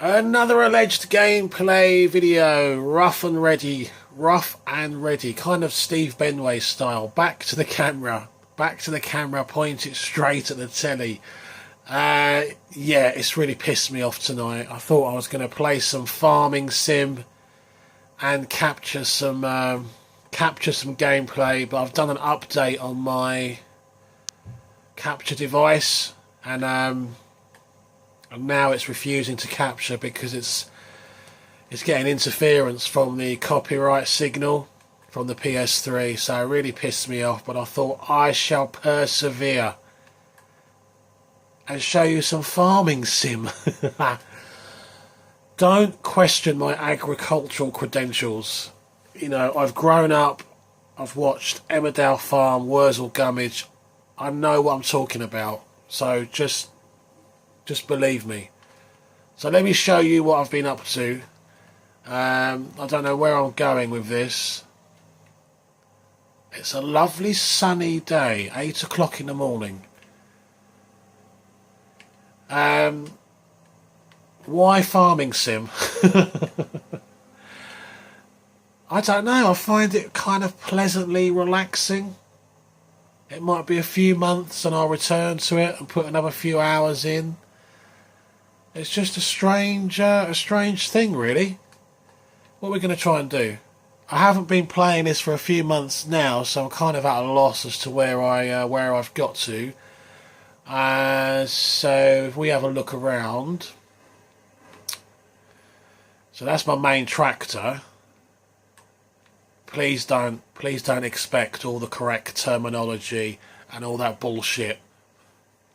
Another alleged gameplay video, rough and ready, kind of Steve Benway style. Back to the camera, point it straight at the telly. Yeah, it's really pissed me off tonight. I thought I was going to play some farming sim and capture some gameplay, but I've done an update on my capture device, and now it's refusing to capture because it's getting interference from the copyright signal from the PS3. So it really pissed me off, but I thought I shall persevere and show you some farming sim. Don't question my agricultural credentials. You know, I've grown up, I've watched Emmerdale Farm, Wurzel Gummidge. I know what I'm talking about. So just believe me. So let me show you what I've been up to. I don't know where I'm going with this. It's a lovely sunny day, 8 o'clock in the morning. Why farming sim? I don't know, I find it kind of pleasantly relaxing. It might be a few months and I'll return to it and put another few hours in. It's just a strange thing, really. What we're going to try and do. I haven't been playing this for a few months now, so I'm kind of at a loss as to where I've got to. So if we have a look around, so that's my main tractor. Please don't expect all the correct terminology and all that bullshit.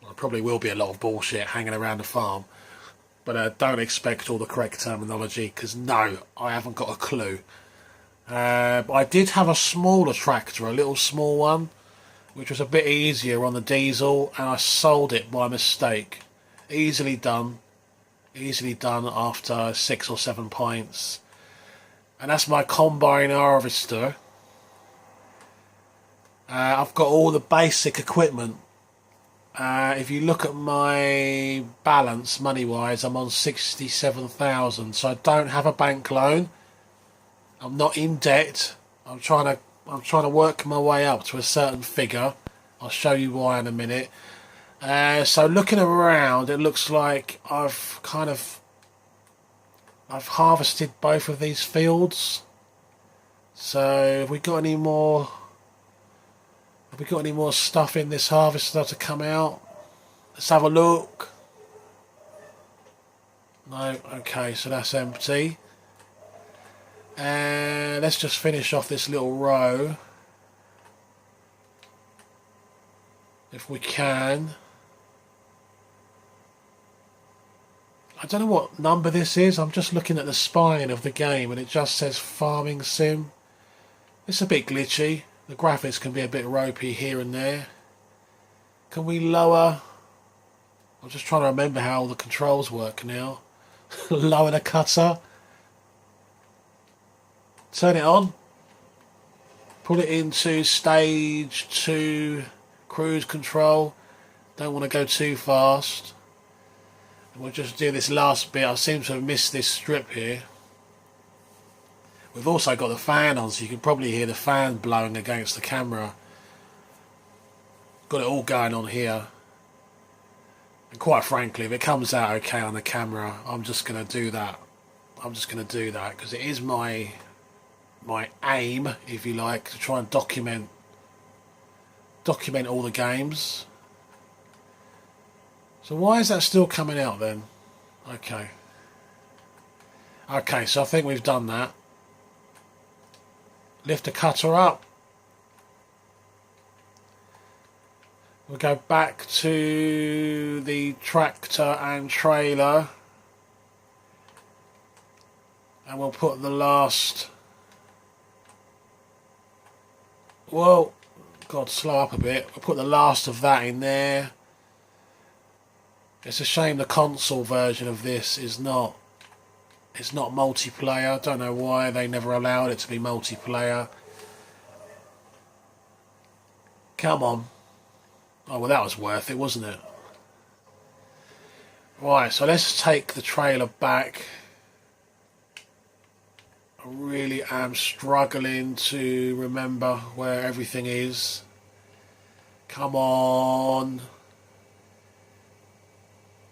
Well, there probably will be a lot of bullshit hanging around the farm. But don't expect all the correct terminology, because no, I haven't got a clue. But I did have a smaller tractor, a little small one, which was a bit easier on the diesel, and I sold it by mistake. Easily done after 6 or 7 pints. And that's my combine harvester. I've got all the basic equipment. If you look at my balance money-wise, I'm on 67,000. So I don't have a bank loan. I'm not in debt. I'm trying to work my way up to a certain figure. I'll show you why in a minute. So looking around, it looks like I've harvested both of these fields. So have we got any more? Have we got any more stuff in this harvester to come out? Let's have a look. No, okay, so that's empty. And let's just finish off this little row, if we can. I don't know what number this is. I'm just looking at the spine of the game and it just says farming sim. It's a bit glitchy. The graphics can be a bit ropey here and there. Can we lower? I'm just trying to remember how all the controls work now. Lower the cutter. Turn it on. Put it into stage 2 cruise control. Don't want to go too fast. We'll just do this last bit. I seem to have missed this strip here. We've also got the fan on, so you can probably hear the fan blowing against the camera. Got it all going on here. And quite frankly, if it comes out okay on the camera, I'm just going to do that. Because it is my aim, if you like, to try and document all the games. So why is that still coming out then? Okay, so I think we've done that. Lift the cutter up. We'll go back to the tractor and trailer. And we'll put the last... Whoa, God, slow up a bit. We'll put the last of that in there. It's a shame the console version of this is not multiplayer. I don't know why they never allowed it to be multiplayer. Come on. Oh, well, that was worth it, wasn't it? Right, so let's take the trailer back. I really am struggling to remember where everything is. Come on.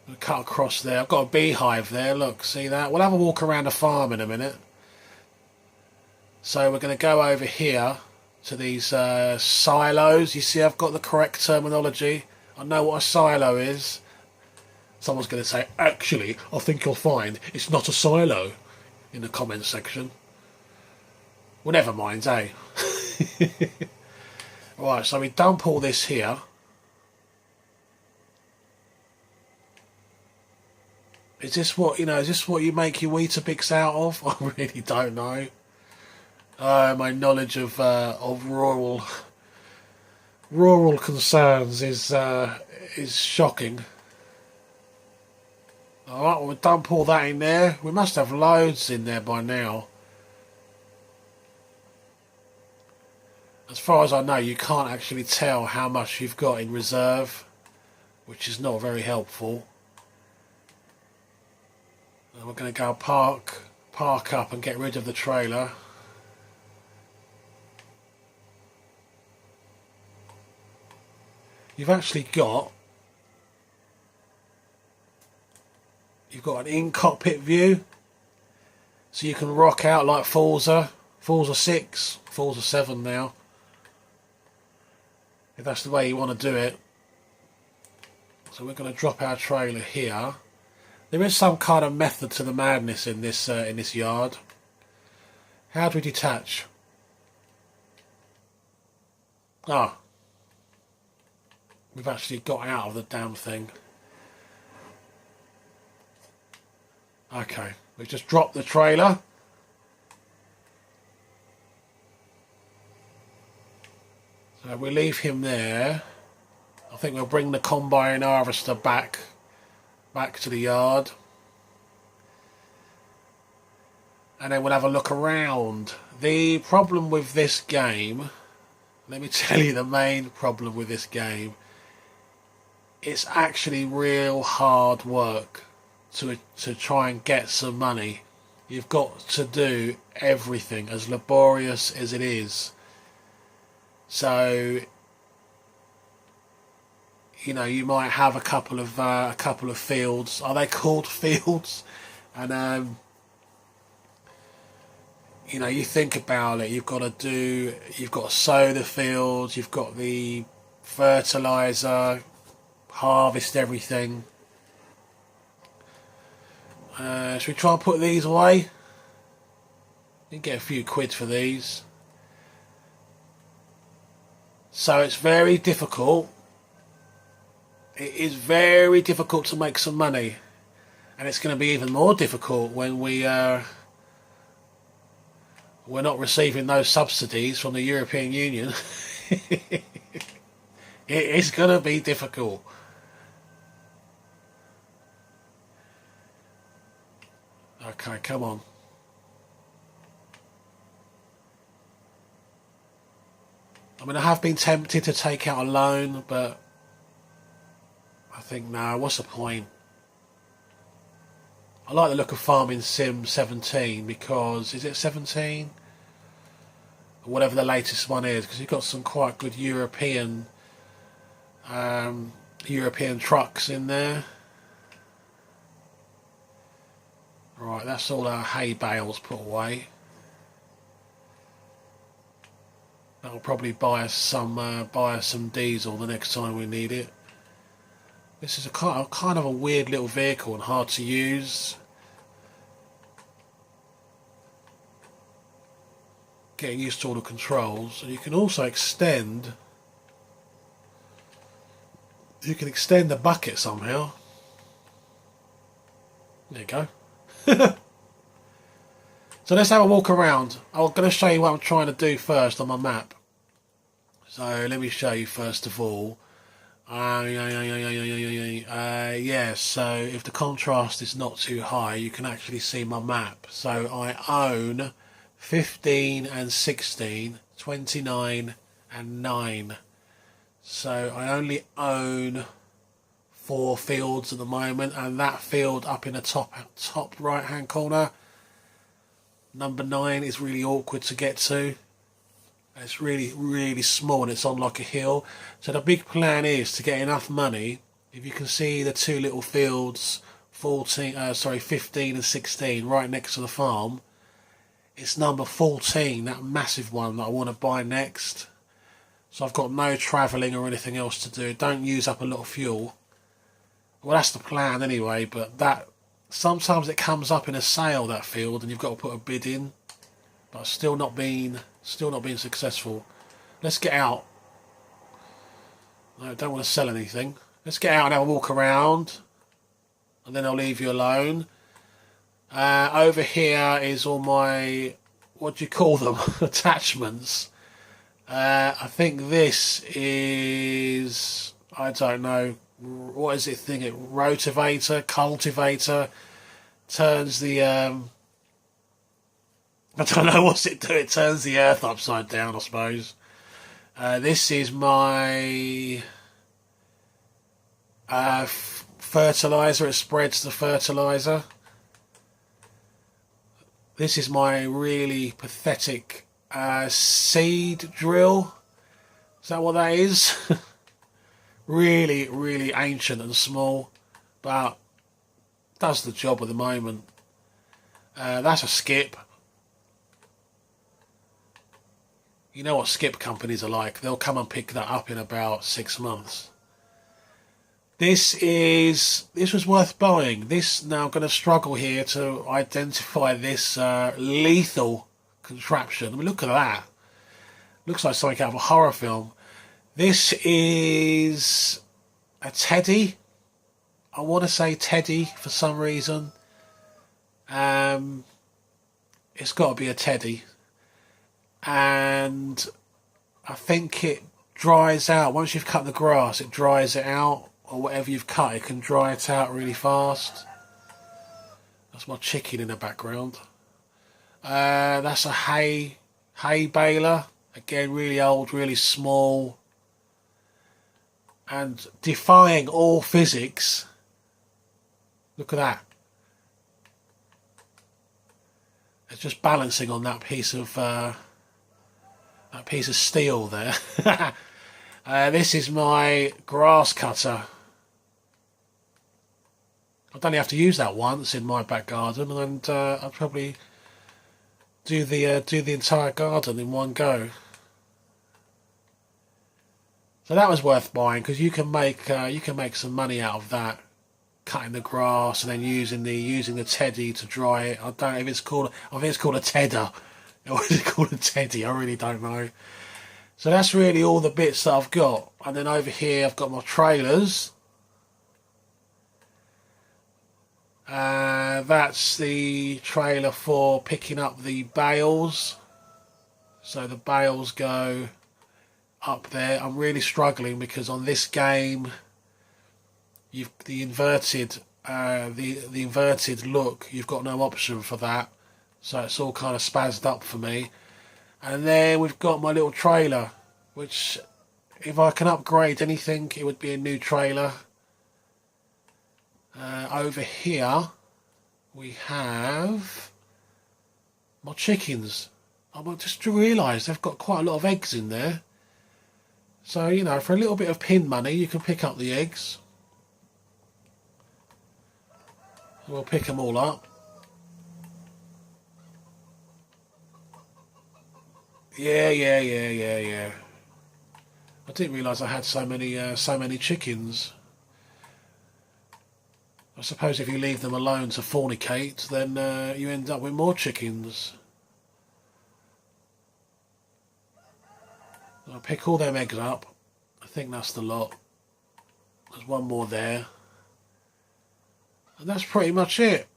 I'll cut across there. I've got a beehive there. Look, see that? We'll have a walk around the farm in a minute. So we're going to go over here to these silos. You see, I've got the correct terminology. I know what a silo is. Someone's going to say, actually, I think you'll find it's not a silo in the comments section. Well, never mind, eh? Right, so we dump all this here. Is this what, is this what you make your Weetabix out of? I really don't know. My knowledge of rural concerns is shocking. Alright, we'll dump all that in there. We must have loads in there by now. As far as I know, you can't actually tell how much you've got in reserve, which is not very helpful. And we're going to go park up and get rid of the trailer. You've actually got an in-cockpit view, so you can rock out like Forza 6, Forza 7 now, if that's the way you want to do it. So we're going to drop our trailer here. There is some kind of method to the madness in this yard. How do we detach? Ah, we've actually got out of the damn thing. Okay, we've just dropped the trailer. So we leave him there. I think we'll bring the combine harvester back to the yard. And then we'll have a look around. The problem with this game, let me tell you the main problem with this game, it's actually real hard work to try and get some money. You've got to do everything, as laborious as it is. So, you might have a couple of fields. Are they called fields? And you think about it. You've got to sow the fields. You've got the fertilizer, harvest everything. Should we try and put these away? You can get a few quid for these. So it's very difficult. It is very difficult to make some money. And it's going to be even more difficult when we're not receiving those subsidies from the European Union. It is going to be difficult. Okay, come on. I mean, I have been tempted to take out a loan, but I think, no, what's the point? I like the look of Farming Sim 17 because, is it 17? Or whatever the latest one is, because you've got some quite good European trucks in there. Right, that's all our hay bales put away. That'll probably buy us some diesel the next time we need it. This is a kind of a weird little vehicle and hard to use. Getting used to all the controls, and you can also extend. You can extend the bucket somehow. There you go. So let's have a walk around. I'm going to show you what I'm trying to do first on my map. So let me show you first of all. Yeah, so if the contrast is not too high, you can actually see my map. So I own 15 and 16, 29 and 9. So I only own 4 fields at the moment, and that field up in the top right hand corner, number 9, is really awkward to get to. It's really small and it's on like a hill. So the big plan is to get enough money. If you can see the 2 little fields, 15 and 16, right next to the farm, it's number 14, that massive one that I want to buy next. So I've got no travelling or anything else to do. Don't use up a lot of fuel. Well, that's the plan anyway, but that sometimes it comes up in a sale, that field, and you've got to put a bid in. But still not been successful. Let's get out. No, I don't want to sell anything. Let's get out and have a walk around, and then I'll leave you alone. Over here is all my, what do you call them, attachments. I think this is, I don't know, what is it thing? Rotivator, cultivator, turns the I don't know what's it do. It turns the earth upside down, I suppose. This is my fertilizer. It spreads the fertilizer. This is my really pathetic seed drill. Is that what that is? Really ancient and small, but does the job at the moment. That's a skip. You know what skip companies are like. They'll come and pick that up in about 6 months. This was worth buying. Now I'm going to struggle here to identify this lethal contraption. I mean, look at that. Looks like something out of a horror film. This is a teddy. I want to say teddy for some reason. It's got to be a teddy. And I think it dries out. Once you've cut the grass, it dries it out. Or whatever you've cut, it can dry it out really fast. That's my chicken in the background. That's a hay baler. Again, really old, really small. And defying all physics. Look at that. It's just balancing on that piece of steel there. This is my grass cutter. I'd only have to use that once in my back garden, and I'll probably do the entire garden in one go. So that was worth buying, because you can make some money out of that, cutting the grass and then using the teddy to dry it. I don't know if it's called. I think it's called a tedder. Or is it called a teddy? I really don't know. So that's really all the bits that I've got. And then over here I've got my trailers. That's the trailer for picking up the bales. So the bales go up there. I'm really struggling because on this game, the inverted look. You've got no option for that, so it's all kind of spazzed up for me. And then we've got my little trailer, which, if I can upgrade anything, it would be a new trailer. Over here we have my chickens. I just realised they've got quite a lot of eggs in there. So, you know, for a little bit of pin money, you can pick up the eggs. We'll pick them all up. Yeah. I didn't realise I had so many chickens. I suppose if you leave them alone to fornicate, then you end up with more chickens. I'll pick all them eggs up. I think that's the lot. There's one more there. And that's pretty much it.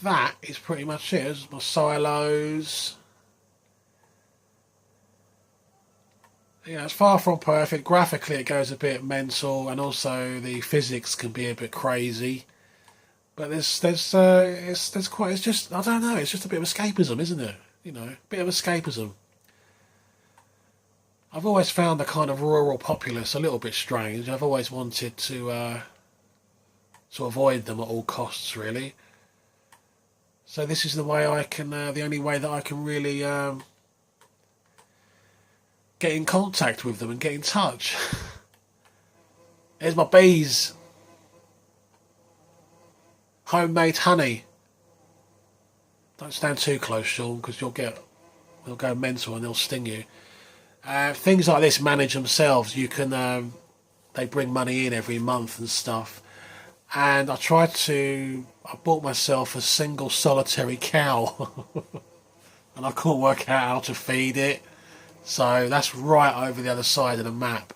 That is pretty much it. There's my silos. Yeah, it's far from perfect. Graphically it goes a bit mental, and also the physics can be a bit crazy. But it's just, I don't know, it's just a bit of escapism, isn't it? You know, a bit of escapism. I've always found the kind of rural populace a little bit strange. I've always wanted to avoid them at all costs, really. So this is the way I can, the only way that I can really get in contact with them and get in touch. Here's my bees. Homemade honey. Don't stand too close, Sean, because they'll go mental and they'll sting you. Things like this manage themselves. You can, they bring money in every month and stuff. And I bought myself a single solitary cow. And I couldn't work out how to feed it. So that's right over the other side of the map.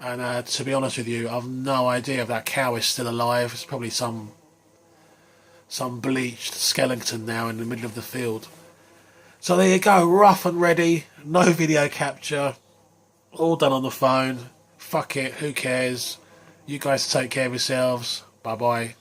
And to be honest with you, I've no idea if that cow is still alive. It's probably some bleached skeleton now in the middle of the field. So there you go, rough and ready, no video capture, all done on the phone. Fuck it, who cares? You guys take care of yourselves. Bye bye.